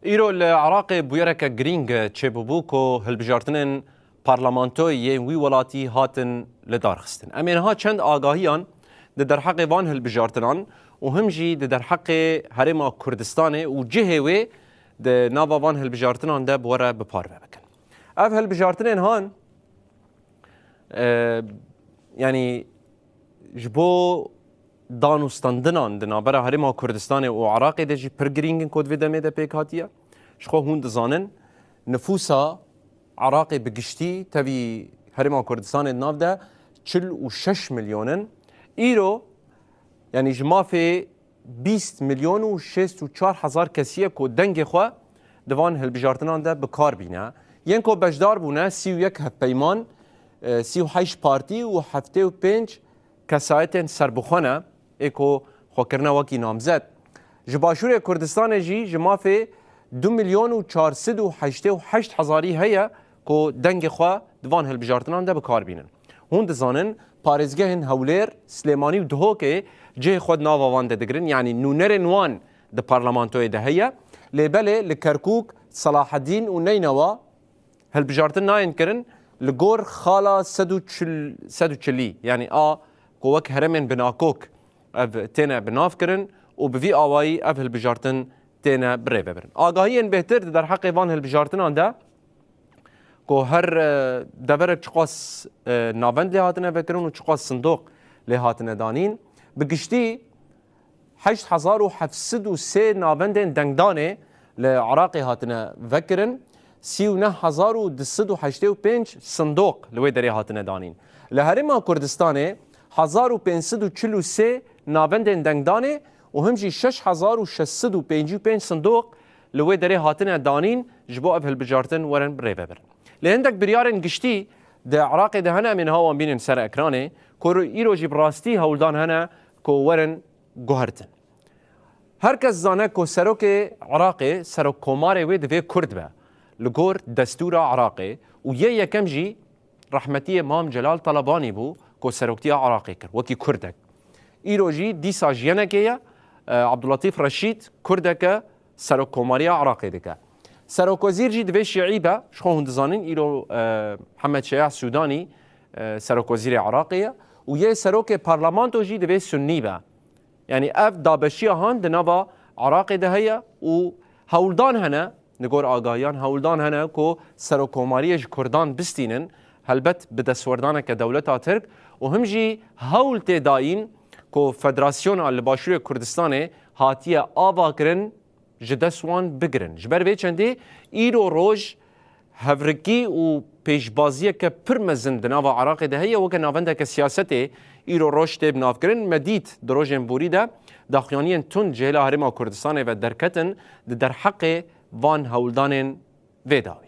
ایرو لعراق بویرک گرینگ چه ببوکو هلبجارتنن پارلمانتوی وی ولاتی هاتن لدارخستن. امین ها چند آگاهیان در حق وان هلبجارتنان و همجی در حق هرما کردستان و جهوی در ناوا وان هلبجارتنان ده بوره بپار بکن. اف هلبجارتنن هان یعنی جبو دانوستاندنان دنابرا هرما کردستان و عراق ده جی پرگرینگن کود ویدمه ده پیک هاتیه شخو هون دزانن نفوسا عراق بگشتی تبی هرما کردستان ناف ده 46 میلیونن ایرو یعنی جمافه 20 میلیون و 64 هزار کسیه که دنگ خواه دوان هلبجارتنان ده بکار بینه ین که بجدار بونه 31 هفپیمان 38 پارتی و 75 کسایت سربخانه ایکو خوکرنه وکی نامزد جباشور کردستان جی جمافه 2 میلیون و 488 هزاری هیا که دنگ خواه دوان هلبجارتنان ده بکار بینن هون دزانن پارزگه هولیر سلیمانی و دهو که جه خود ناوان ده دگرن یعنی نونر نوان ده پارلمانتوی ده هیا لیبله لکرکوک صلاح الدین و نینوا هلبجارتن ناین کرن لگور خالا 140 یعنی قوک هرمن بناکوک اف تینا بناف کرن و بوی آوایی اف هلبجارتن تینا بره ببرن آگاهی بهتر در حق وان هلبجارتنان ده که هر دورک چقاس ناوند لهاتنه بکرن و چقاس صندوق لهاتنه دانین بگشتی 8703 ناوندین دنگدانه لعراقی هاتنه وکرن 39285 صندوق لوی دری هاتنه دانین لهرما کردستانه 1543 ناوندین دنگدانه و همجی 6655 صندوق لوی دری هاتنه دانین جبو اف هلبجارتن ورن بری ببرن لهندك بريارن گشتی ده عراق ده هنا من هوا بینن سر اکرانه که ایرو جی براستی هولدان هنا که ورن گوهرتن هر کس زانه که سروک عراق سروک کماره وی دوی کرد به لگور دستور عراق و یکم جی رحمتی امام جلال طلبانی بو که سروکتی عراقی کرد وکی کردک ایرو جی دیسا جینکه عبداللطیف رشید کردک سروک کماری عراقی دکه سروک وزیر جی دوی شیعی با شخو هندزانین ایرو محمد شیع سودانی سروک وزیر عراقیه و یه سروک پارلمانتو جی دوی سنی با یعنی اف دابشی هان دنابا عراقی ده هیا و هولدان هنه نگور آگاهیان هولدان هنه که سروکوماریش کردان بستینن هلبت بدسوردانه که دولتا ترک و هم جی هول تداین که فدراسیون الباشوری کردستانه هاتیه آوا کرن جدسوان بگرن جبر وی چنده ایرو روش هفرکی و پیشبازیه که پرمزن دناوا عراق ده هیا وکه ناونده که سیاسته ایرو روش تیب ناف کرن مدید دروژن بوری ده داخیانین تون جهل هرما کردستانه و درکتن در حق وان هولدان ویداوی